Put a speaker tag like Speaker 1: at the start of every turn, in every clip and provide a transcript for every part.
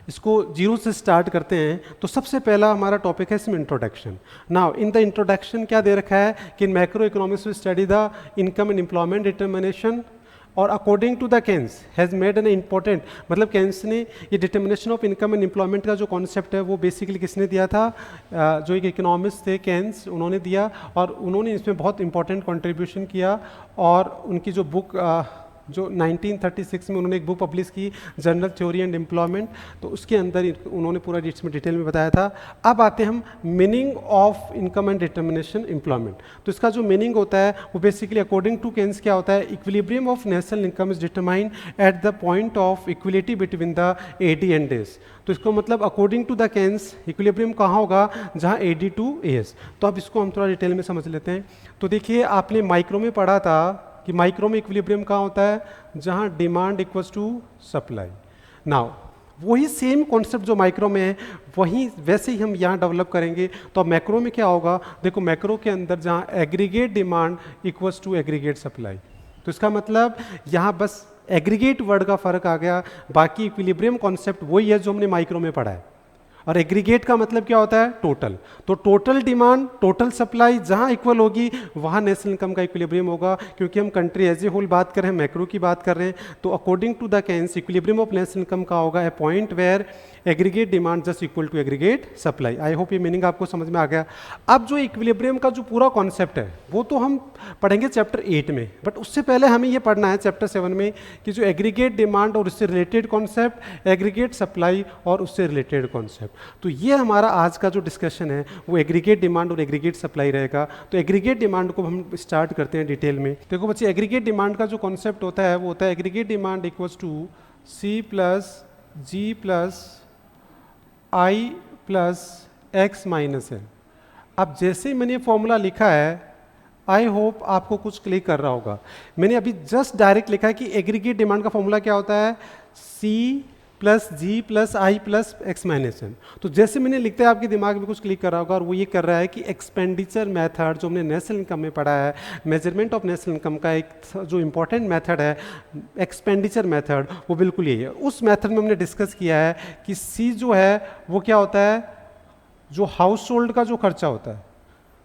Speaker 1: इसको जीरो से स्टार्ट करते हैं। तो सबसे पहला हमारा टॉपिक है इसमें introduction. Now in the introduction क्या दे रखा है कि in macro economics we study the income and employment determination और according to the Keynes has made an important, मतलब केन्स ने ये determination of income and employment का जो कॉन्सेप्ट है वो बेसिकली किसने दिया था, जो एक इकोनॉमिस्ट थे केन्स, उन्होंने दिया और उन्होंने इसमें बहुत इंपॉर्टेंट कंट्रीब्यूशन किया। और उनकी जो बुक जो 1936 में उन्होंने एक बुक पब्लिश की जनरल थ्योरी एंड एम्प्लॉयमेंट, तो उसके अंदर उन्होंने पूरा इसमें डिटेल में बताया था। अब आते हैं हम meaning of income and determination employment. तो इसका जो मीनिंग होता है वो बेसिकली अकॉर्डिंग टू केन्स क्या होता है, equilibrium of national income is determined at the point of equality between the AD and S. तो इसको मतलब according to the Keynes equilibrium कहाँ होगा, जहाँ एडी टू एस। तो अब इसको हम थोड़ा डिटेल में समझ लेते हैं। तो देखिए आपने माइक्रो में पढ़ा था कि माइक्रो में इक्विलिब्रियम कहाँ होता है, जहाँ demand equals to supply. Now वही सेम कॉन्सेप्ट जो माइक्रो में है वही वैसे ही हम यहाँ डेवलप करेंगे। तो अब मैक्रो में क्या होगा, देखो मैक्रो के अंदर जहाँ aggregate demand equals to aggregate supply, तो इसका मतलब यहाँ बस एग्रीगेट वर्ड का फर्क आ गया, बाकी इक्विलिब्रियम कॉन्सेप्ट वही है जो हमने माइक्रो में पढ़ा है। और एग्रीगेट का मतलब क्या होता है, टोटल। तो टोटल डिमांड टोटल सप्लाई जहां इक्वल होगी वहां नेशनल इनकम का इक्विलिब्रियम होगा। क्योंकि हम कंट्री एज ए होल बात कर रहे हैं, मैक्रो की बात कर रहे हैं, तो according to the Keynes equilibrium of national income का होगा a point where aggregate demand just equal to aggregate supply. I hope ये मीनिंग आपको समझ में आ गया। अब जो इक्विलिब्रियम का जो पूरा कॉन्सेप्ट है वो तो हम पढ़ेंगे चैप्टर 8 में, बट उससे पहले हमें ये पढ़ना है चैप्टर 7 में कि जो एग्रीगेट डिमांड और उससे रिलेटेड कॉन्सेप्ट, एग्रीगेट सप्लाई और उससे रिलेटेड कॉन्सेप्ट। तो ये हमारा आज का जो डिस्कशन है वो एग्रीगेट डिमांड और एग्रीगेट सप्लाई रहेगा। तो एग्रीगेट डिमांड को हम स्टार्ट करते हैं डिटेल में। देखो बच्चे, एग्रीगेट डिमांड का जो कॉन्सेप्ट होता है वो होता है aggregate demand equals to C plus G plus I plus X minus है। अब जैसे ही मैंने ये फॉर्मूला लिखा है आई होप आपको कुछ क्लिक कर रहा होगा। मैंने अभी जस्ट डायरेक्ट लिखा है कि एग्रीगेट डिमांड का फॉर्मूला क्या होता है, सी plus G plus I plus X minus N. तो जैसे मैंने लिखते हैं आपके दिमाग में कुछ क्लिक कर रहा होगा और वो ये कर रहा है कि एक्सपेंडिचर मेथड जो हमने नेशनल इनकम में पढ़ा है, मेजरमेंट ऑफ नेशनल इनकम का एक जो इंपॉर्टेंट मेथड है एक्सपेंडिचर मेथड, वो बिल्कुल यही है। उस मेथड में हमने डिस्कस किया है कि सी जो है वो क्या होता है, जो हाउस होल्ड का जो खर्चा होता है।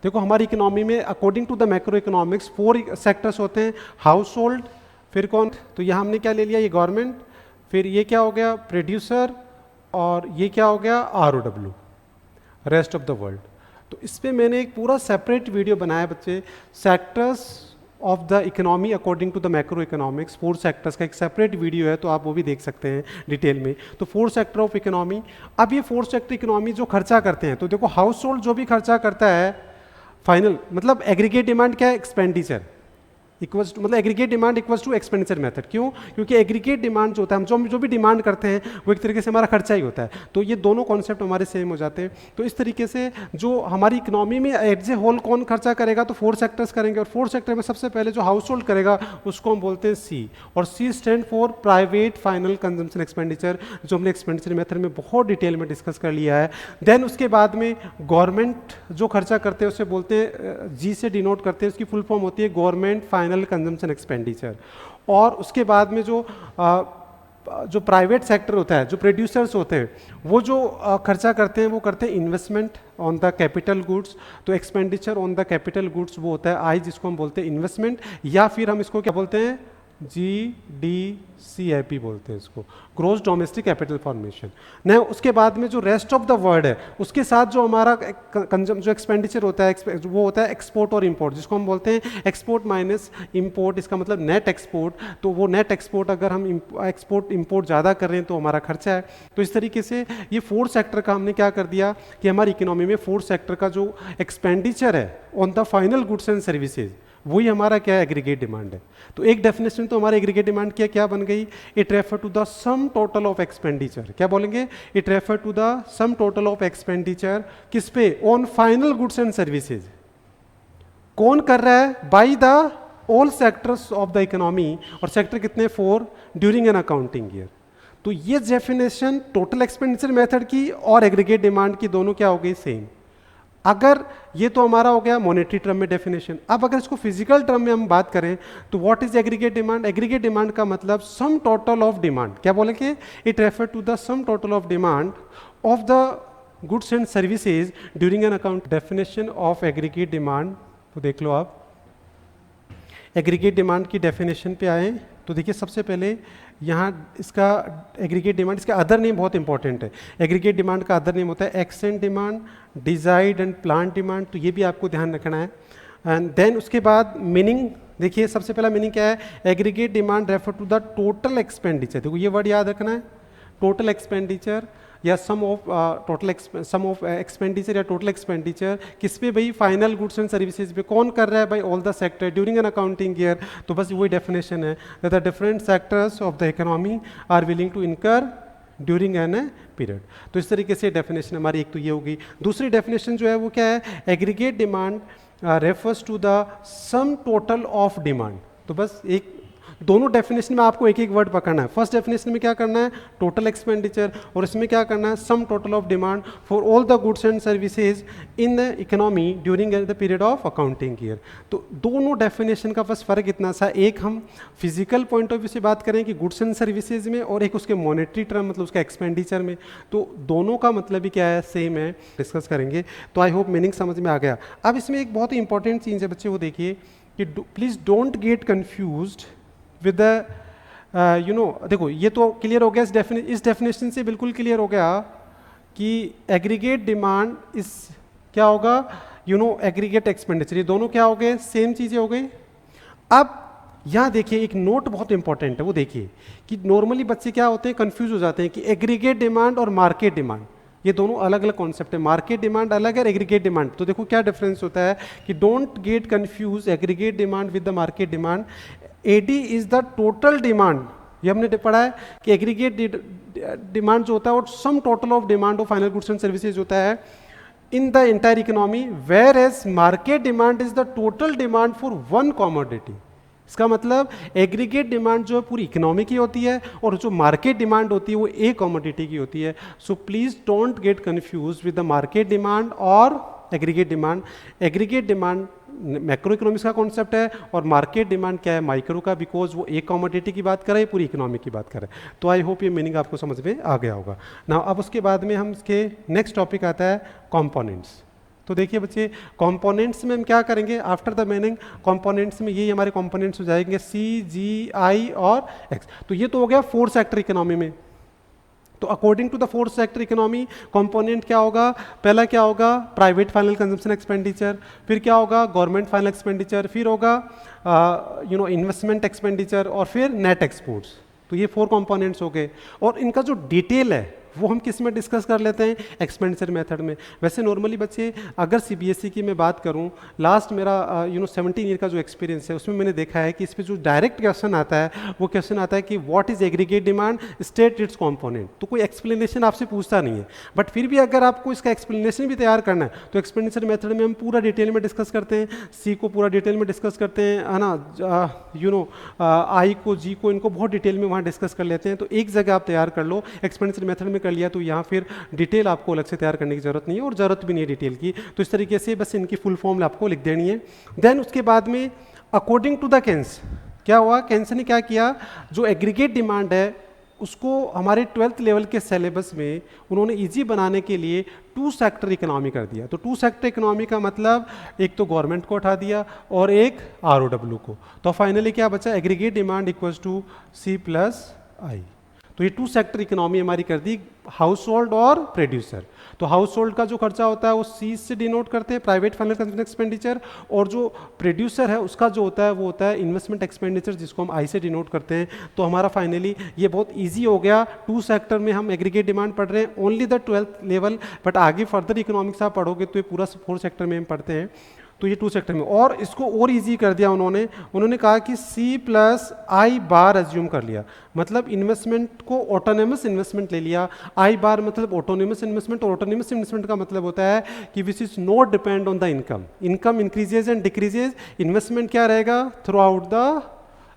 Speaker 1: देखो हमारी इकोनॉमी में according to the macro economics 4 sectors होते हैं, हाउस होल्ड, फिर कौन, तो यहाँ हमने क्या ले लिया, ये गवर्नमेंट, फिर ये क्या हो गया प्रोड्यूसर, और ये क्या हो गया ROW, rest of the world. तो इस पर मैंने एक पूरा सेपरेट वीडियो बनाया बच्चे, sectors of the economy according to the macro economics, 4 sectors का एक सेपरेट वीडियो है, तो आप वो भी देख सकते हैं डिटेल में। तो 4 सेक्टर ऑफ इकोनॉमी। अब ये 4 सेक्टर इकोनॉमी जो खर्चा करते हैं, तो देखो हाउस होल्ड जो भी खर्चा करता है फाइनल, मतलब एग्रीगेट डिमांड क्या है, एक्सपेंडिचर इक्वल्स टू, मतलब aggregate demand equals to expenditure method. क्यों, क्योंकि एग्रीगेट डिमांड जो होता है, हम जो भी डिमांड करते हैं वो एक तरीके से हमारा खर्चा ही होता है। तो ये दोनों कॉन्सेप्ट हमारे सेम हो जाते हैं। तो इस तरीके से जो हमारी इकोनॉमी में एज ए होल कौन खर्चा करेगा, तो 4 सेक्टर्स करेंगे, और 4 सेक्टर में सबसे पहले जो हाउस होल्ड करेगा उसको हम बोलते हैं सी, और C stand for private final consumption expenditure, जो हमने एक्सपेंडिचर मेथड में बहुत डिटेल में डिस्कस कर लिया है। देन उसके बाद में गवर्नमेंट जो खर्चा करते हैं उसे बोलते हैं, जी से डिनोट करते हैं, उसकी फुल फॉर्म होती है गवर्नमेंट फाइनल कंजम्पशन एक्सपेंडिचर। और उसके बाद में जो प्राइवेट सेक्टर होता है, जो प्रोड्यूसर्स होते हैं, वो जो खर्चा करते हैं वो करते हैं investment on the capital goods. तो expenditure on the capital goods वो होता है आई, जिसको हम बोलते हैं इन्वेस्टमेंट, या फिर हम इसको क्या बोलते हैं, GDCAP बोलते हैं इसको, ग्रोस डोमेस्टिक कैपिटल फॉर्मेशन। न उसके बाद में जो रेस्ट ऑफ द वर्ल्ड है उसके साथ जो हमारा जो एक्सपेंडिचर होता है वो होता है एक्सपोर्ट और इंपोर्ट, जिसको हम बोलते हैं एक्सपोर्ट माइनस इंपोर्ट, इसका मतलब नेट एक्सपोर्ट। तो वो नेट एक्सपोर्ट अगर हम एक्सपोर्ट इंपोर्ट ज़्यादा कर रहे हैं तो हमारा खर्चा है। तो इस तरीके से ये 4 सेक्टर का हमने क्या कर दिया कि हमारी इकोनॉमी में 4 सेक्टर का जो एक्सपेंडिचर है on the final goods and services, वही हमारा क्या है, एग्रीगेट डिमांड है। तो एक डेफिनेशन तो हमारी एग्रीगेट डिमांड क्या बन गई, it refer to the sum total of expenditure. क्या बोलेंगे, it refer to the sum total of expenditure, किस पे, on final goods and services. कौन कर रहा है, by the all sectors of the economy, और सेक्टर कितने, 4, ड्यूरिंग एन अकाउंटिंग ईयर। तो ये डेफिनेशन टोटल एक्सपेंडिचर मेथड की और एग्रीगेट डिमांड की दोनों क्या हो गई, सेम। अगर ये तो हमारा हो गया मॉनेटरी टर्म में डेफिनेशन। अब अगर इसको फिजिकल टर्म में हम बात करें तो what is aggregate demand? Aggregate demand का मतलब सम टोटल ऑफ डिमांड। क्या बोलेंगे? It refer to the sum total of demand of the goods and services during an account. Definition of aggregate demand तो देख लो आप। एग्रीगेट डिमांड की definition पे आए तो देखिए सबसे पहले यहाँ इसका एग्रीगेट डिमांड, इसका अदर नेम बहुत इंपॉर्टेंट है। एग्रीगेट डिमांड का अदर नेम होता है extent demand, desired and plant demand, तो ये भी आपको ध्यान रखना है। एंड देन उसके बाद मीनिंग देखिए, सबसे पहला मीनिंग क्या है? Aggregate demand refer to the total expenditure. देखो ये वर्ड याद रखना है, टोटल एक्सपेंडिचर या सम ऑफ एक्सपेंडिचर या टोटल एक्सपेंडिचर किस पे भाई? फाइनल गुड्स एंड सर्विसेज पे। कौन कर रहा है भाई? All the sector during an accounting year. तो बस वही डेफिनेशन है, the different sectors of the economy are willing to incur during an period. तो इस तरीके से डेफिनेशन हमारी एक तो ये होगी। दूसरी डेफिनेशन जो है वो क्या है? Aggregate demand refers to the sum total of demand. तो बस एक दोनों डेफिनेशन में आपको एक एक वर्ड पकड़ना है। फर्स्ट डेफिनेशन में क्या करना है? टोटल एक्सपेंडिचर, और इसमें क्या करना है? सम total of demand for all the goods and services in the economy during the period of accounting year. तो दोनों डेफिनेशन का बस फर्क इतना सा, एक हम फिजिकल पॉइंट ऑफ व्यू से बात करें कि गुड्स एंड सर्विसेज में, और एक उसके मॉनेटरी टर्म मतलब उसका एक्सपेंडिचर में। तो दोनों का मतलब ही क्या है? सेम है, डिस्कस करेंगे। तो आई होप मीनिंग समझ में आ गया। अब इसमें एक बहुत ही इंपॉर्टेंट चीज़ है बच्चे, वो देखिए कि please don't get confused with the देखो ये तो क्लियर हो गया, इस डेफिनेशन से बिल्कुल क्लियर हो गया कि एग्रीगेट डिमांड इस क्या होगा? एग्रीगेट एक्सपेंडिचर, ये दोनों क्या हो गए? सेम चीज़ें हो गई। अब यहाँ देखिए एक नोट बहुत इंपॉर्टेंट है, वो देखिए कि नॉर्मली बच्चे क्या होते हैं? कंफ्यूज हो जाते हैं कि एग्रीगेट डिमांड और मार्केट डिमांड ये दोनों अलग अलग कॉन्सेप्ट है। मार्केट डिमांड अलग है, एग्रीगेट डिमांड। तो देखो क्या डिफरेंस होता है कि don't get confuse aggregate demand with the market demand. AD is the total demand, ये हमने पढ़ा है कि एग्रीगेट डिमांड जो होता है वो sum total of demand of final goods and services होता है in the entire economy, whereas market demand is the total demand for one commodity. इसका मतलब एग्रीगेट डिमांड जो है पूरी इकोनॉमी की होती है, और जो मार्केट डिमांड होती है वो एक कॉमोडिटी की होती है। So please don't get confuse with the market demand और aggregate demand. Aggregate demand macro economics का कॉन्सेप्ट है, और मार्केट डिमांड क्या है? माइक्रो का, बिकॉज वो एक कॉमोडिटी की बात कर रहे हैं, पूरी इकोनॉमी की बात कर रहे हैं। तो आई होप ये मीनिंग आपको समझ में आ गया होगा ना। अब उसके बाद में हम इसके नेक्स्ट टॉपिक आता है कंपोनेंट्स। तो देखिए बच्चे, कंपोनेंट्स में हम क्या करेंगे? आफ्टर द मीनिंग कंपोनेंट्स में ये हमारे कंपोनेंट्स हो जाएंगे सी, जी, आई और एक्स। तो ये तो हो गया फोर सेक्टर इकोनॉमी में। तो according to the fourth sector economy component क्या होगा? पहला क्या होगा? प्राइवेट फाइनल कंजम्पशन एक्सपेंडिचर, फिर क्या होगा? गवर्नमेंट फाइनल एक्सपेंडिचर, फिर होगा इन्वेस्टमेंट एक्सपेंडिचर, और फिर नेट एक्सपोर्ट्स। तो ये फोर कंपोनेंट्स हो गए, और इनका जो डिटेल है वो हम किस में डिस्कस कर लेते हैं? एक्सपेंडिचर मेथड में। वैसे नॉर्मली बच्चे अगर सीबीएसई की मैं बात करूं, लास्ट मेरा 17 ईयर का जो एक्सपीरियंस है उसमें मैंने देखा है कि इस पर जो डायरेक्ट क्वेश्चन आता है वो क्वेश्चन आता है कि what is aggregate demand, state it's component. तो कोई एक्सप्लेनेशन आपसे पूछता नहीं है, बट फिर भी अगर आपको इसका एक्सप्लेनेशन भी तैयार करना है तो एक्सपेंडिचर मेथड में हम पूरा डिटेल में डिस्कस करते हैं, सी को पूरा डिटेल में डिस्कस करते हैं, है ना, आई को, जी को, इनको बहुत डिटेल में वहाँ डिस्कस कर लेते हैं। तो एक जगह आप तैयार कर लो, एक्सपेंडिचर मेथड में कर लिया तो यहाँ फिर डिटेल आपको अलग से तैयार करने की जरूरत नहीं है, और जरूरत भी नहीं है डिटेल की। तो इस तरीके से बस इनकी फुल फॉर्म आपको लिख देनी है। देन उसके बाद में अकॉर्डिंग टू द केन्स क्या हुआ? केन्स ने क्या किया? जो एग्रीगेट डिमांड है उसको हमारे 12th लेवल के सिलेबस में उन्होंने इजी बनाने के लिए टू सेक्टर इकोनॉमी कर दिया। तो टू सेक्टर इकोनॉमी का मतलब एक तो गवर्नमेंट को उठा दिया और एक आरओडब्ल्यू को। तो फाइनली क्या बचा? Aggregate demand equals to C plus I. तो ये टू सेक्टर इकोनॉमी हमारी कर दी, हाउस होल्ड और प्रोड्यूसर। तो हाउस होल्ड का जो खर्चा होता है वो सी से डिनोट करते हैं, प्राइवेट फाइनल कंजम्पशन एक्सपेंडिचर, और जो प्रोड्यूसर है उसका जो होता है वो होता है इन्वेस्टमेंट एक्सपेंडिचर, जिसको हम आई से डिनोट करते हैं। तो हमारा फाइनली ये बहुत ईजी हो गया। टू सेक्टर में हम एग्रीगेट डिमांड पढ़ रहे हैं, only the 12th level, but आगे फर्दर इकोनॉमिक्स आप पढ़ोगे तो ये पूरा 4 सेक्टर में हम पढ़ते हैं। तो ये टू सेक्टर में, और इसको और इजी कर दिया उन्होंने कहा कि सी प्लस आई बार एज्यूम कर लिया, मतलब इन्वेस्टमेंट को ऑटोनोमस इन्वेस्टमेंट ले लिया। आई बार मतलब ऑटोनोमस इन्वेस्टमेंट, और ऑटोनोमस इन्वेस्टमेंट का मतलब होता है कि विच is not depend on the income. Income increases and decreases, investment क्या रहेगा? थ्रू आउट द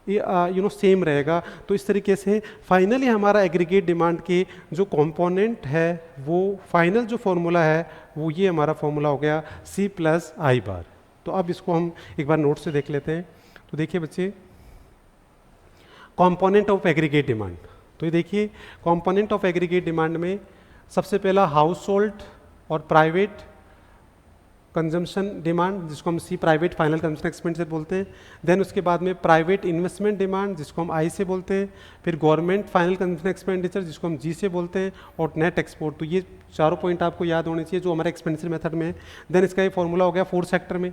Speaker 1: सेम रहेगा। तो इस तरीके से फाइनली हमारा एग्रीगेट डिमांड के जो कंपोनेंट है वो फाइनल जो फॉर्मूला है वो ये हमारा फॉर्मूला हो गया C प्लस आई बार। तो अब इसको हम एक बार नोट से देख लेते हैं। तो देखिए बच्चे, कंपोनेंट ऑफ एग्रीगेट डिमांड, तो ये देखिए कंपोनेंट ऑफ एग्रीगेट डिमांड में सबसे पहला हाउस होल्ड और प्राइवेट कंजम्पशन डिमांड जिसको हम सी प्राइवेट फाइनल कंजम्पशन एक्सपेंडिचर बोलते हैं। देन उसके बाद में प्राइवेट इन्वेस्टमेंट डिमांड जिसको हम आई से बोलते हैं। फिर गवर्नमेंट फाइनल कंजम्पशन एक्सपेंडिचर जिसको हम जी से बोलते हैं। और नेट एक्सपोर्ट। तो ये चारों पॉइंट आपको याद होने चाहिए जो हमारे एक्सपेंडिचर मेथड में है। देन इसका ये फॉर्मूला हो गया फोर्थ सेक्टर में।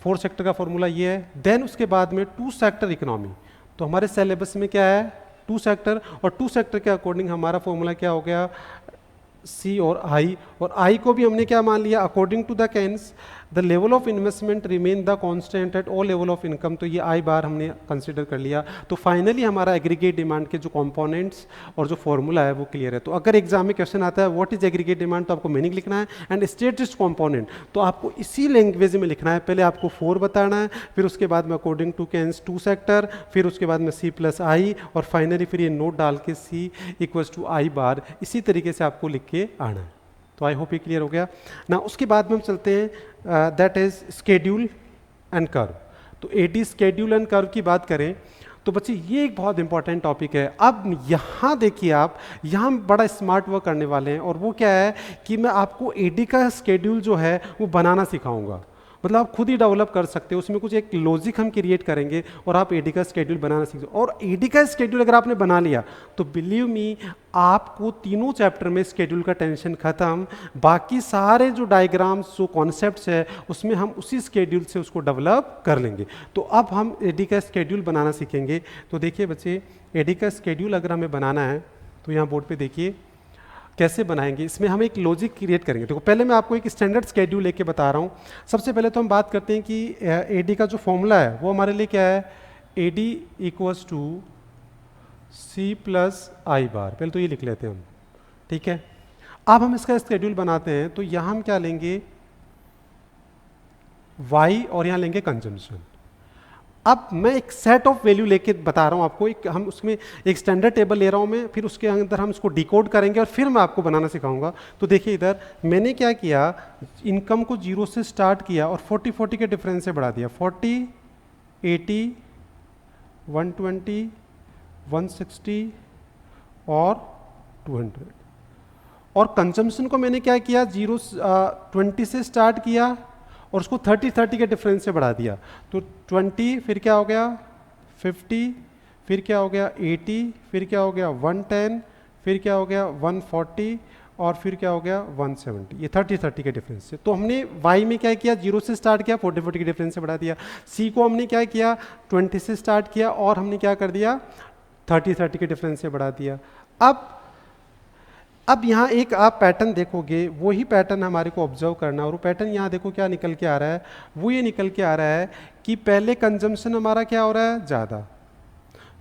Speaker 1: फोर्थ सेक्टर का फॉर्मूला ये है। देन उसके बाद में टू सेक्टर इकोनॉमी। तो हमारे सिलेबस में क्या है, टू सेक्टर, और टू सेक्टर के अकॉर्डिंग हमारा फॉर्मूला क्या हो गया, सी और आई को भी हमने क्या मान लिया, according to the Keynes the level of investment remain the constant at all level of income. तो ये आई बार हमने कंसीडर कर लिया। तो फाइनली हमारा एग्रीगेट डिमांड के जो कंपोनेंट्स और जो फॉर्मूला है वो क्लियर है। तो अगर एग्जाम में क्वेश्चन आता है व्हाट इज एग्रीगेट डिमांड, तो आपको मीनिंग लिखना है एंड स्टेट इज कंपोनेंट, तो आपको इसी लैंग्वेज में लिखना है। पहले आपको 4 बताना है, फिर उसके बाद में according to Keynes two sector, फिर उसके बाद में सी प्लस आई, और फाइनली फिर ये नोट डाल के सी इक्वल्स टू आई बार, इसी तरीके से आपको लिख के आना है। तो आई होप ये क्लियर हो गया ना। उसके बाद में हम चलते हैं that is schedule and curve. तो एडी स्केड्यूल एंड कर्व की बात करें तो बच्चे ये एक बहुत इंपॉर्टेंट टॉपिक है। अब यहाँ देखिए आप, यहाँ हम बड़ा स्मार्ट वर्क करने वाले हैं, और वो क्या है कि मैं आपको एडी का स्केड्यूल जो है वो बनाना सिखाऊंगा। मतलब आप खुद ही डेवलप कर सकते हो, उसमें कुछ एक लॉजिक हम क्रिएट करेंगे और आप एडी का स्केड्यूल बनाना सीख। और एडी का स्केड्यूल अगर आपने बना लिया तो बिलीव मी आपको तीनों चैप्टर में स्केड्यूल का टेंशन खत्म। बाकी सारे जो डायग्राम्स जो कॉन्सेप्ट्स है उसमें हम उसी स्केड्यूल से उसको डेवलप कर लेंगे। तो अब हम एडी का स्केड्यूल बनाना सीखेंगे। तो देखिए बच्चे, एडी का स्केड्यूल अगर हमें बनाना है तो यहाँ बोर्ड पे देखिए कैसे बनाएंगे। इसमें हम एक लॉजिक क्रिएट करेंगे। देखो पहले मैं आपको एक स्टैंडर्ड स्केड्यूल लेके बता रहा हूँ। सबसे पहले तो हम बात करते हैं कि एडी का जो फॉर्मूला है वो हमारे लिए क्या है, AD equals to C plus I bar. पहले तो ये लिख लेते हैं हम, ठीक है। अब हम इसका स्केड्यूल बनाते हैं। तो यहाँ हम क्या लेंगे, वाई, और यहाँ लेंगे कंजम्पशन। अब मैं एक सेट ऑफ वैल्यू लेके बता रहा हूँ आपको, एक हम उसमें एक स्टैंडर्ड टेबल ले रहा हूँ मैं, फिर उसके अंदर हम इसको डिकोड करेंगे और फिर मैं आपको बनाना सिखाऊंगा। तो देखिए इधर मैंने क्या किया, इनकम को 0 से स्टार्ट किया और 40-40 के डिफरेंस से बढ़ा दिया। 40, 80, 120, 160 और 200। और कंजम्पशन को मैंने क्या किया, 20 से स्टार्ट किया और उसको 30-30 के डिफरेंस से बढ़ा दिया। तो 20, फिर क्या हो गया 50, फिर क्या हो गया 80, फिर क्या हो गया 110, फिर क्या हो गया 140 और फिर क्या हो गया 170। ये 30-30 के डिफरेंस से। तो हमने y में क्या किया, 0 से स्टार्ट किया, 40-40 के डिफरेंस से बढ़ा दिया। c को हमने क्या किया, 20 से स्टार्ट किया और हमने क्या कर दिया, 30-30 के डिफरेंस से बढ़ा दिया। अब यहाँ एक आप पैटर्न देखोगे, वही पैटर्न हमारे को ऑब्जर्व करना। और वो पैटर्न यहाँ देखो क्या निकल के आ रहा है, वो ये निकल के आ रहा है कि पहले कंजम्पशन हमारा क्या हो रहा है, ज़्यादा,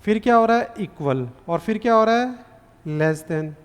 Speaker 1: फिर क्या हो रहा है इक्वल, और फिर क्या हो रहा है लेस देन।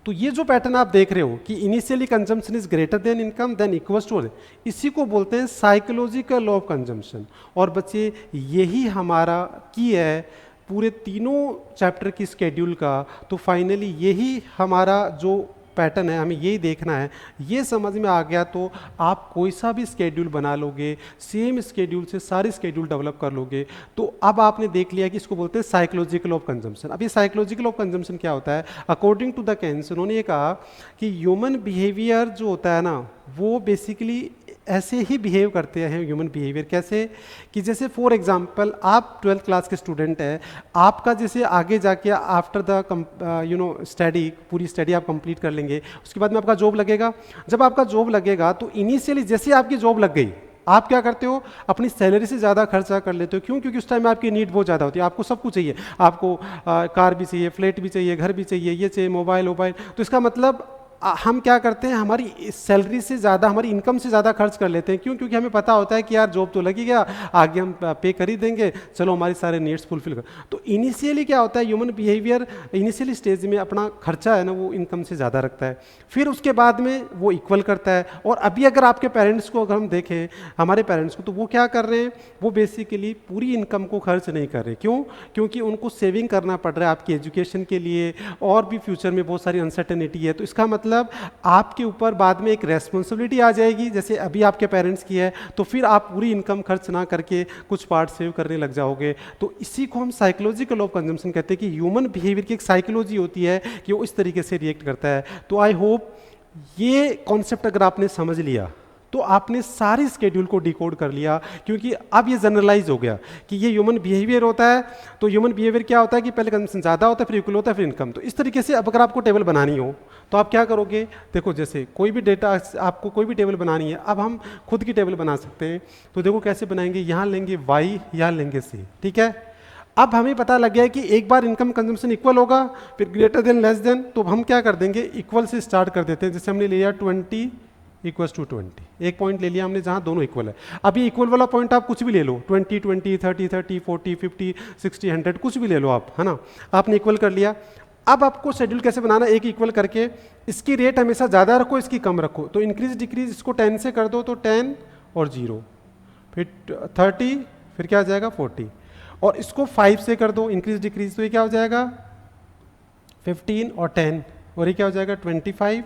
Speaker 1: तो ये जो पैटर्न आप देख रहे हो कि initially consumption is greater than income then equals to, इसी को बोलते हैं साइकोलॉजिकल लॉ ऑफ कंजम्पशन। और बच्चे यही हमारा की है पूरे तीनों चैप्टर की स्केड्यूल का। तो फाइनली यही हमारा जो पैटर्न है, हमें यही देखना है। ये समझ में आ गया तो आप कोई सा भी स्केड्यूल बना लोगे, सेम स्केड्यूल से सारे स्केड्यूल डेवलप कर लोगे। तो अब आपने देख लिया कि इसको बोलते हैं साइकोलॉजिकल ऑफ कंजम्पशन। अब ये साइकोलॉजिकल ऑफ कंजम्पशन क्या होता है, अकॉर्डिंग टू द केन्स उन्होंने ये कहा कि ह्यूमन बिहेवियर जो होता है ना, वो बेसिकली ऐसे ही बिहेव करते हैं ह्यूमन बिहेवियर। कैसे कि जैसे फॉर एग्जांपल आप 12th क्लास के स्टूडेंट हैं, आपका जैसे आगे जाके आफ्टर द स्टडी, पूरी स्टडी आप कंप्लीट कर लेंगे, उसके बाद में आपका जॉब लगेगा। जब आपका जॉब लगेगा तो इनिशियली जैसे आपकी जॉब लग गई, आप क्या करते हो, अपनी सैलरी से ज़्यादा खर्चा कर लेते हो। क्यों? क्योंकि उस टाइम में आपकी नीड बहुत ज़्यादा होती है, आपको सब कुछ चाहिए, आपको कार भी चाहिए, फ्लैट भी चाहिए, घर भी चाहिए, ये चाहिए, मोबाइल। तो इसका मतलब हम क्या करते हैं, हमारी सैलरी से ज़्यादा, हमारी इनकम से ज़्यादा खर्च कर लेते हैं। क्यों? क्योंकि हमें पता होता है कि यार जॉब तो लगी गया, आगे हम पे कर ही देंगे, चलो हमारे सारे नीड्स फुलफिल कर। तो इनिशियली क्या होता है, ह्यूमन बिहेवियर इनिशियली स्टेज में अपना खर्चा है ना वो इनकम से ज़्यादा रखता है, फिर उसके बाद में वो इक्वल करता है। और अभी अगर आपके पेरेंट्स को अगर हम देखें, हमारे पेरेंट्स को, तो वो क्या कर रहे हैं, वो बेसिकली पूरी इनकम को खर्च नहीं कर रहे। क्यों? क्योंकि उनको सेविंग करना पड़ रहा है आपकी एजुकेशन के लिए, और भी फ्यूचर में बहुत सारी अनसर्टेनिटी है। तो इसका मतलब आपके ऊपर बाद में एक रेस्पॉन्सिबिलिटी आ जाएगी, जैसे अभी आपके पेरेंट्स की है, तो फिर आप पूरी इनकम खर्च ना करके कुछ पार्ट सेव करने लग जाओगे। तो इसी को हम साइकोलॉजिकल ऑफ कंजम्पशन कहते हैं कि ह्यूमन बिहेवियर की एक साइकोलॉजी होती है कि वो इस तरीके से रिएक्ट करता है। तो आई होप ये कॉन्सेप्ट अगर आपने समझ लिया तो आपने सारी स्केड्यूल को डिकोड कर लिया, क्योंकि अब ये जनरलाइज हो गया कि ये ह्यूमन बिहेवियर होता है। तो ह्यूमन बिहेवियर क्या होता है कि पहले कंजम्पशन ज़्यादा होता है, फिर इक्वल होता है, फिर इनकम। तो इस तरीके से अब अगर आपको टेबल बनानी हो तो आप क्या करोगे, देखो जैसे कोई भी डेटा, आपको कोई भी टेबल बनानी है, अब हम खुद की टेबल बना सकते हैं। तो देखो कैसे बनाएंगे, यहाँ लेंगे y, यहाँ लेंगे c, ठीक है। अब हमें पता लग गया है कि एक बार इनकम कंजम्पशन इक्वल होगा, फिर ग्रेटर देन लेस देन, तो हम क्या कर देंगे, इक्वल से स्टार्ट कर देते हैं। जैसे हमने लिया 20 इक्वल्स टू 20, एक पॉइंट ले लिया हमने जहां दोनों इक्वल है। अब ये इक्वल वाला पॉइंट आप कुछ भी ले लो, 20 20 30 30 40 50 60 100 कुछ भी ले लो आप, है ना। आपने इक्वल कर लिया। अब आपको शेड्यूल कैसे बनाना, एक इक्वल करके इसकी रेट हमेशा ज़्यादा रखो, इसकी कम रखो। तो इंक्रीज डिक्रीज इसको 10 से कर दो, तो 10 और 0, फिर 30, फिर क्या आ जाएगा 40, और इसको 5 से कर दो इंक्रीज डिक्रीज, तो ये क्या हो जाएगा 15 और 10, और ये क्या हो जाएगा 25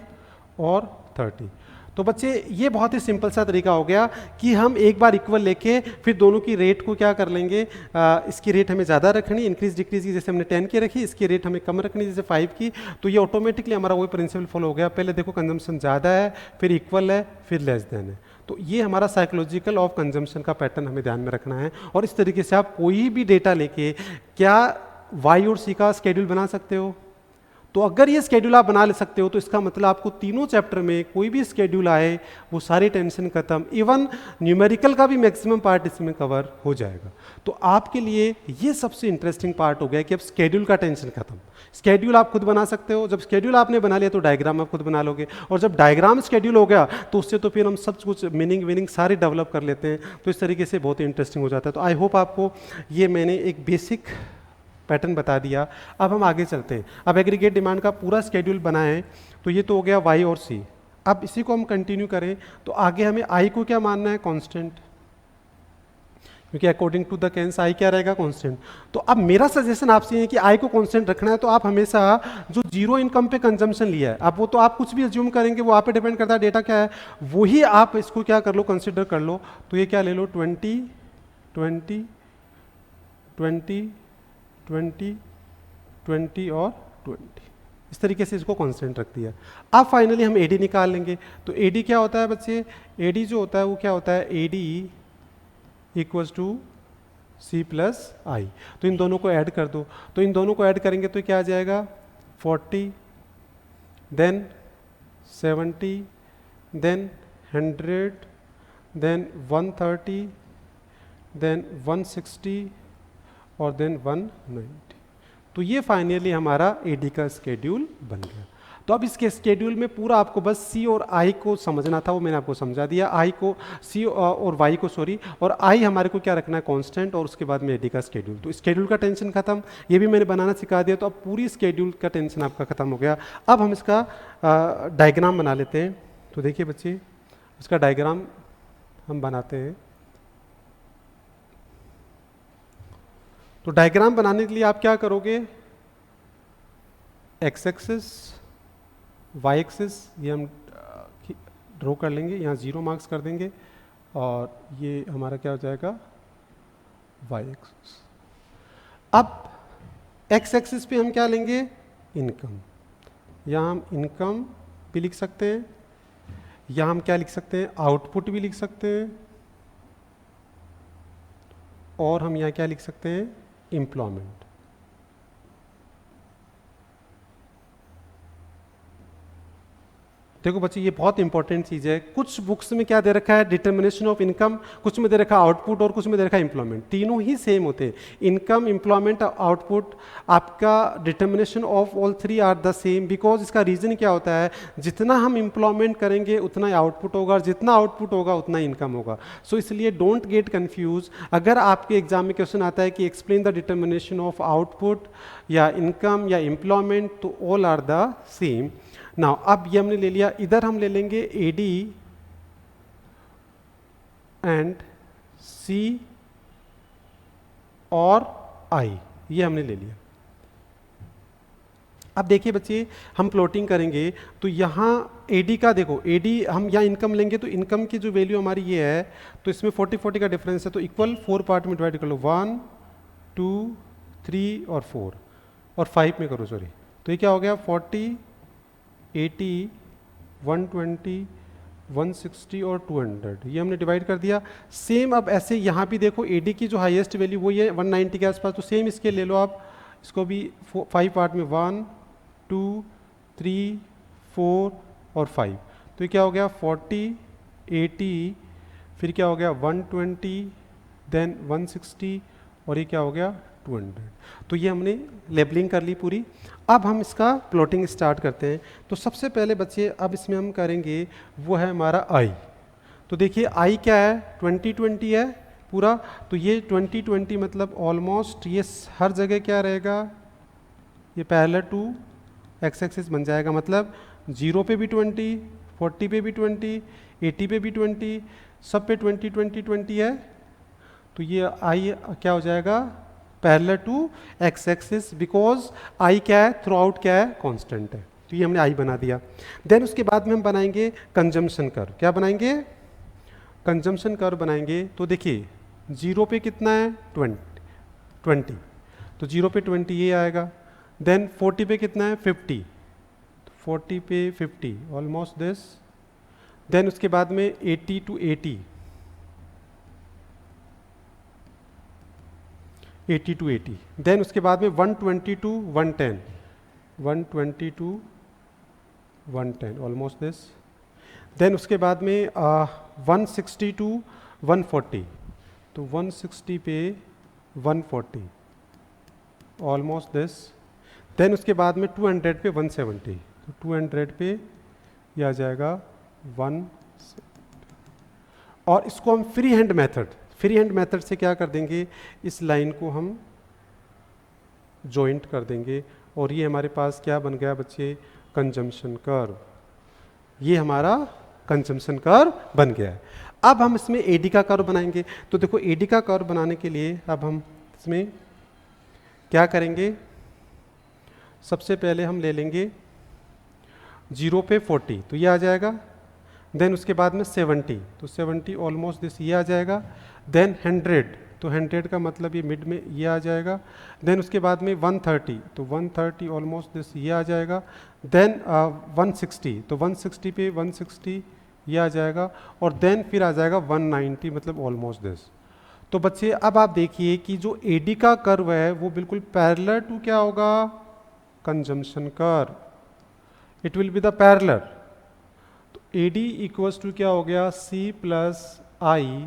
Speaker 1: और 30। तो बच्चे ये बहुत ही सिंपल सा तरीका हो गया कि हम एक बार इक्वल लेके फिर दोनों की रेट को क्या कर लेंगे, इसकी रेट हमें ज़्यादा रखनी, इंक्रीज डिक्रीज की जैसे हमने 10 की रखी, इसकी रेट हमें कम रखनी जैसे 5 की। तो ये ऑटोमेटिकली हमारा वही प्रिंसिपल फॉलो हो गया। पहले देखो कंजम्पशन ज़्यादा है, फिर इक्वल है, फिर लेस देन है। तो ये हमारा साइकोलॉजिकल ऑफ कंजम्पशन का पैटर्न हमें ध्यान में रखना है। और इस तरीके से आप कोई भी डेटा लेके क्या वाई और सी का स्केड्यूल बना सकते हो। तो अगर ये स्केड्यूल आप बना ले सकते हो तो इसका मतलब आपको तीनों चैप्टर में कोई भी स्केड्यूल आए वो सारी टेंशन खत्म, इवन न्यूमेरिकल का भी मैक्सिमम पार्ट इसमें कवर हो जाएगा। तो आपके लिए ये सबसे इंटरेस्टिंग पार्ट हो गया कि अब स्केड्यूल का टेंशन खत्म। स्केड्यूल आप खुद बना सकते हो। जब स्केड्यूल आपने बना लिया तो डायग्राम आप खुद बना लोगे, और जब डायग्राम स्केड्यूल हो गया तो उससे तो फिर हम सब कुछ मीनिंग वीनिंग सारे डेवलप कर लेते हैं। तो इस तरीके से बहुत ही इंटरेस्टिंग हो जाता है। तो आई होप आपको ये मैंने एक बेसिक पैटर्न बता दिया। अब हम आगे चलते हैं। अब एग्रीगेट डिमांड का पूरा स्केड्यूल बनाएं, तो ये तो हो गया वाई और सी। अब इसी को हम कंटिन्यू करें तो आगे हमें आई को क्या मानना है, कांस्टेंट, क्योंकि अकॉर्डिंग टू द केन्स आई क्या रहेगा, कांस्टेंट। तो अब मेरा सजेशन आपसे है कि आई को कांस्टेंट रखना है, तो आप हमेशा जो जीरो इनकम पे कंजम्पशन लिया है, अब वो तो आप कुछ भी अज्यूम करेंगे, वो आप पे डिपेंड करता है डेटा क्या है, वही आप इसको क्या कर लो, कंसिडर कर लो। तो ये क्या ले लो 20 20 20 20 20 और 20, इस तरीके से इसको कांस्टेंट रख दिया। अब फाइनली हम एडी निकाल लेंगे। तो एडी क्या होता है बच्चे, एडी जो होता है वो क्या होता है, AD equals to C plus I. तो इन दोनों को ऐड कर दो। तो इन दोनों को ऐड करेंगे तो क्या आ जाएगा 40, देन 70, देन 100, देन 130, देन 160 और देन 190। तो ये फाइनली हमारा एडी का स्केड्यूल बन गया। तो अब इसके स्केड्यूल में पूरा आपको बस सी और आई को समझना था, वो मैंने आपको समझा दिया। आई को सी और वाई को सॉरी, और आई हमारे को क्या रखना है, कांस्टेंट, और उसके बाद में एडी का स्केड्यूल। तो स्केड्यूल का टेंशन खत्म, ये भी मैंने बनाना सिखा दिया। तो अब पूरी स्केड्यूल का टेंशन आपका खत्म हो गया। अब हम इसका डायग्राम बना लेते हैं। तो देखिए बच्चे, इसका डायग्राम हम बनाते हैं। तो डायग्राम बनाने के लिए आप क्या करोगे, एक्स एक्सिस वाई एक्सिस ये हम ड्रॉ कर लेंगे, यहाँ 0 मार्क्स कर देंगे, और ये हमारा क्या हो जाएगा वाई एक्सिस। अब एक्स एक्सिस पे हम क्या लेंगे, इनकम। यहाँ हम इनकम भी लिख सकते हैं, यहाँ हम क्या लिख सकते हैं, आउटपुट भी लिख सकते हैं, और हम यहाँ क्या लिख सकते हैं, एम्प्लॉयमेंट। देखो बच्चे ये बहुत इंपॉर्टेंट चीज़ है। कुछ बुक्स में क्या दे रखा है, डिटर्मिनेशन ऑफ इनकम, कुछ में दे रखा है आउटपुट और कुछ में दे रखा है एम्प्लॉयमेंट। तीनों ही सेम होते हैं, इनकम, एम्प्लॉयमेंट, आउटपुट। आपका determination of all three are the same, because इसका रीज़न क्या होता है, जितना हम एम्प्लॉयमेंट करेंगे उतना ही आउटपुट होगा, और जितना आउटपुट होगा उतना ही इनकम होगा। सो इसलिए डोंट गेट कन्फ्यूज। अगर आपके एग्जाम में क्वेश्चन आता है कि explain the determination of output या इनकम या एम्प्लॉयमेंट, तो all are the same. Now अब ये हमने ले लिया, इधर हम ले लेंगे एडी एंड सी और आई, ये हमने ले लिया। अब देखिए बच्चे, हम प्लॉटिंग करेंगे तो यहाँ एडी का देखो, एडी हम यहाँ इनकम लेंगे तो इनकम की जो वैल्यू हमारी ये है, तो इसमें 40-40 का डिफरेंस है, तो इक्वल 4 पार्ट में डिवाइड कर लो, 1 2 3 और 4 और 5 में करो, सॉरी। तो ये क्या हो गया, 40 80 120 160 और 200, ये हमने डिवाइड कर दिया। सेम अब ऐसे यहाँ भी देखो, एडी की जो हाईएस्ट वैल्यू वो ये 190 के आसपास, तो सेम इसके ले लो आप, इसको भी 5 पार्ट में 1 2 3 4 और 5, तो ये क्या हो गया 40 80, फिर क्या हो गया 120, देन 160 और ये क्या हो गया 200। तो ये हमने लेबलिंग कर ली पूरी। अब हम इसका प्लॉटिंग स्टार्ट करते हैं। तो सबसे पहले बच्चे अब इसमें हम करेंगे वो है हमारा आई। तो देखिए आई क्या है, 2020 है पूरा, तो ये 2020 मतलब ऑलमोस्ट ये हर जगह क्या रहेगा, ये पैरेलल टू एक्स एक्सिस बन जाएगा, मतलब 0 पे भी 20, 40 पे भी 20, 80 पे भी 20, सब पे 20 20 20 है। तो ये आई क्या हो जाएगा, parallel to X axis, because I क्या है, थ्रू आउट क्या है, कांस्टेंट है। तो ये हमने आई बना दिया। देन उसके बाद में हम बनाएंगे कंजम्पशन कर्व। क्या बनाएंगे, कंजम्पशन कर्व बनाएंगे। तो देखिए 0 पे कितना है 20, तो 0 पे 20 ये आएगा। देन 40 पे कितना है 50, तो 40 पे 50 ऑलमोस्ट दिस। देन उसके बाद में 80 to 80, 80 to 80। देन उसके बाद में 120 to 110, 120 to 110 almost this. Then उसके बाद में 160 to 140, तो 160 पे 140 ऑलमोस्ट दिस। देन उसके बाद में 200 पे 170, तो 200 पे ये आ जाएगा 1। और इसको हम फ्री हैंड मेथड से क्या कर देंगे, इस लाइन को हम जॉइंट कर देंगे, और ये हमारे पास क्या बन गया बच्चे, कंजम्पशन कर्व। ये हमारा कंजम्पशन कर्व बन गया है। अब हम इसमें एडी का कर्व बनाएंगे। तो देखो एडी का कर्व बनाने के लिए अब हम इसमें क्या करेंगे, सबसे पहले हम ले लेंगे 0 पे 40, तो ये आ जाएगा। देन उसके बाद में 70, तो 70 ऑलमोस्ट दिस ये आ जाएगा। देन 100, तो 100 का मतलब ये मिड में ये आ जाएगा। देन उसके बाद में 130, तो 130 ऑलमोस्ट दिस ये आ जाएगा। देन 160, तो 160 पे 160 ये आ जाएगा। और देन फिर आ जाएगा 190, मतलब ऑलमोस्ट दिस। तो बच्चे अब आप देखिए कि जो एडी का कर्व है वो बिल्कुल पैरेलल टू क्या होगा, consumption curve, it will be the parallel. तो एडी इक्वल्स टू क्या हो गया, सी प्लस आई,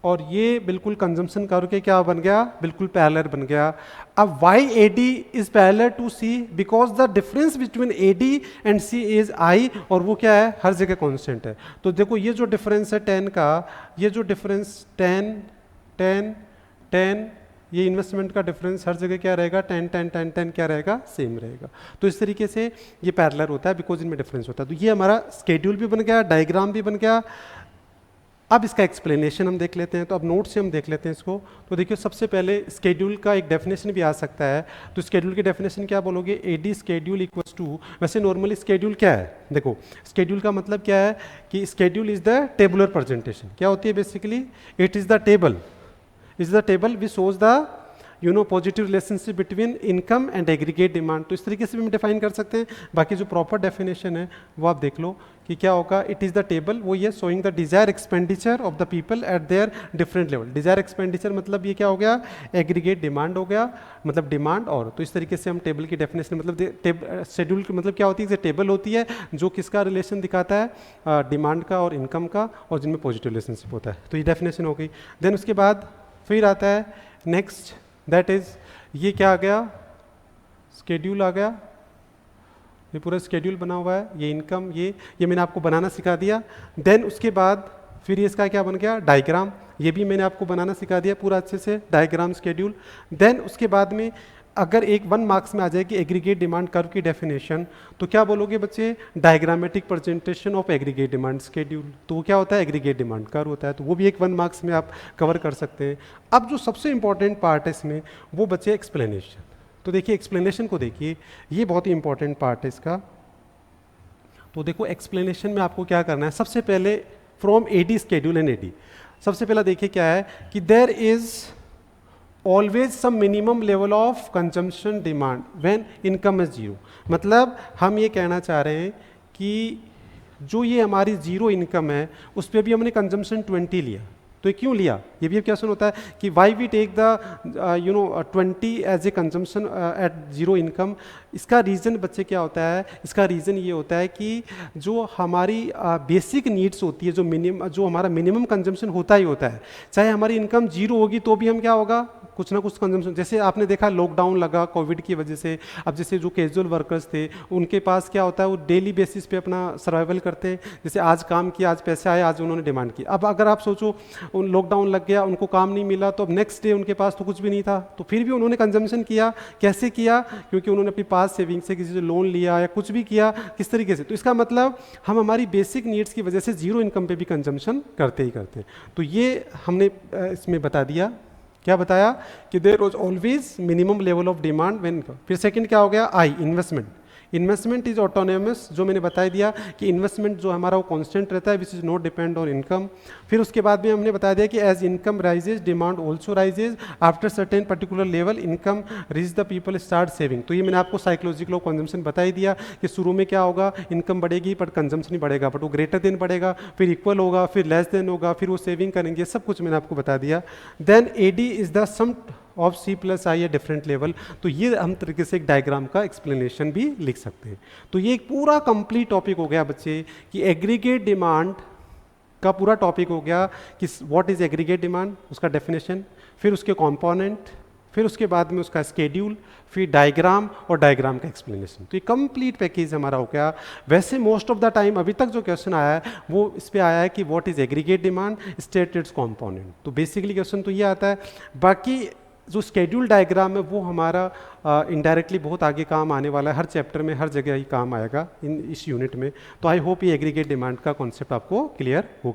Speaker 1: और ये बिल्कुल कंजम्पशन कर्व के क्या बन गया, बिल्कुल पैरेलल बन गया। अब why AD is parallel to C, because the difference between AD and C is I, और वो क्या है, हर जगह कांस्टेंट है। तो देखो ये जो डिफरेंस है 10 का, ये जो डिफरेंस 10 10 10, ये इन्वेस्टमेंट का डिफरेंस हर जगह क्या रहेगा, 10 10 10 10 क्या रहेगा, सेम रहेगा। तो इस तरीके से ये पैरेलल होता है, बिकॉज इनमें डिफरेंस होता है। तो ये हमारा स्केड्यूल भी बन गया, डायग्राम भी बन गया। अब इसका एक्सप्लेनेशन हम देख लेते हैं। तो अब नोट से हम देख लेते हैं इसको। तो देखिए सबसे पहले स्केड्यूल का एक डेफिनेशन भी आ सकता है। तो स्केड्यूल की डेफिनेशन क्या बोलोगे, एडी स्केड्यूल इक्वल्स टू, वैसे नॉर्मली स्केड्यूल क्या है, देखो स्केड्यूल का मतलब क्या है कि schedule is the tabular presentation. क्या होती है basically, it is the table, is the table which shows the you know positive relationship between income and aggregate demand. तो इस तरीके से भी हम डिफाइन कर सकते हैं। बाकी जो प्रॉपर डेफिनेशन है वो आप देख लो कि क्या होगा। इट इज़ द टेबल, वो ये showing the desire expenditure of the people at their different level. Desire expenditure मतलब ये क्या हो गया, एग्रीगेट डिमांड हो गया, मतलब डिमांड। और तो इस तरीके से हम टेबल की डेफिनेशन मतलब शेड्यूल की मतलब क्या होती है, टेबल होती है जो किसका रिलेशन दिखाता है, डिमांड का और इनकम का, और जिनमें पॉजिटिव रिलेशनशिप होता है। तो ये डेफिनेशन हो गई। देन उसके बाद फिर आता है नेक्स्ट, दैट इज ये क्या आ गया, स्केड्यूल आ गया। ये पूरा स्केड्यूल बना हुआ है, ये इनकम, ये मैंने आपको बनाना सिखा दिया। देन उसके बाद फिर इसका क्या बन गया, डायग्राम। ये भी मैंने आपको बनाना सिखा दिया पूरा अच्छे से, डायग्राम स्केड्यूल। देन उसके बाद में अगर एक 1 मार्क्स में आ जाएगी एग्रीगेट डिमांड कर्व की डेफिनेशन, तो क्या बोलोगे बच्चे, diagrammatic presentation of aggregate demand schedule. तो वो क्या होता है, एग्रीगेट डिमांड कर्व होता है। तो वो भी एक 1 मार्क्स में आप कवर कर सकते हैं। अब जो सबसे इंपॉर्टेंट पार्ट है इसमें, वो बच्चे एक्सप्लेनेशन। तो देखिए एक्सप्लेनेशन को देखिए, ये बहुत ही इंपॉर्टेंट पार्ट है इसका। तो देखो एक्सप्लेनेशन में आपको क्या करना है, सबसे पहले from AD schedule and AD, सबसे पहला देखिए क्या है कि there is always some minimum level of consumption demand when income is zero. मतलब हम ये कहना चाह रहे हैं कि जो ये हमारी जीरो इनकम है उस पर भी हमने कंजम्पशन 20 लिया। तो ये क्यों लिया, ये भी अब क्वेश्चन होता है कि why we take the 20 as a consumption at zero income. इसका रीज़न बच्चे क्या होता है, इसका रीज़न ये होता है कि जो हमारी बेसिक नीड्स होती है, जो हमारा मिनिमम कंजम्पशन होता ही होता है, चाहे हमारी इनकम जीरो होगी तो भी हम क्या होगा, कुछ ना कुछ कंजम्पशन। जैसे आपने देखा लॉकडाउन लगा कोविड की वजह से, अब जैसे जो कैजुअल वर्कर्स थे उनके पास क्या होता है, वो डेली बेसिस पे अपना सर्वाइवल करते हैं। जैसे आज काम किया, आज पैसे आए, आज उन्होंने डिमांड की। अब अगर आप सोचो उन लॉकडाउन लग गया, उनको काम नहीं मिला, तो अब नेक्स्ट डे उनके पास तो कुछ भी नहीं था, तो फिर भी उन्होंने कंजम्पशन किया। कैसे किया, क्योंकि उन्होंने अपनी पास सेविंग से किसी से लोन लिया या कुछ भी किया, किस तरीके से। तो इसका मतलब हम हमारी बेसिक नीड्स की वजह से जीरो इनकम पे भी कंजम्पशन करते ही करते हैं। तो ये हमने इसमें बता दिया, क्या बताया कि there was always minimum level of demand when. फिर सेकंड क्या हो गया, I, investment. Investment is autonomous, जो मैंने बता दिया कि इन्वेस्टमेंट जो हमारा वो कांस्टेंट रहता है, which is not depend on income. फिर उसके बाद में हमने बता दिया कि as income rises demand also rises, after certain particular level income reach the people start saving. तो ये मैंने आपको साइकोलॉजिकल ऑफ कंजम्पशन बता ही दिया कि शुरू में क्या होगा, इनकम बढ़ेगी बट कंजम्पशन नहीं बढ़ेगा, बट वो ग्रेटर देन बढ़ेगा, फिर इक्वल होगा, फिर लेस देन होगा, फिर वो सेविंग करेंगे, सब कुछ मैंने आपको बता दिया। Then AD is the sum of C plus I a different level. तो ये हम तरीके से एक डायग्राम का एक्सप्लेनेशन भी लिख सकते हैं। तो ये एक पूरा कंप्लीट टॉपिक हो गया बच्चे कि एग्रीगेट डिमांड का पूरा टॉपिक हो गया कि व्हाट इज एग्रीगेट डिमांड, उसका डेफिनेशन, फिर उसके कंपोनेंट, फिर उसके बाद में उसका स्केड्यूल, फिर डायग्राम और डायग्राम का एक्सप्लेनेशन। तो ये कंप्लीट पैकेज हमारा हो गया। वैसे मोस्ट ऑफ द टाइम अभी तक जो क्वेश्चन आया है वो इस पे आया है कि what is aggregate demand, state it's component. तो बेसिकली क्वेश्चन तो ये आता है। बाकी जो स्केड्यूल डायग्राम है वो हमारा इनडायरेक्टली बहुत आगे काम आने वाला है, हर चैप्टर में हर जगह ही काम आएगा इस यूनिट में। तो आई होप ये एग्रीगेट डिमांड का कॉन्सेप्ट आपको क्लियर हो।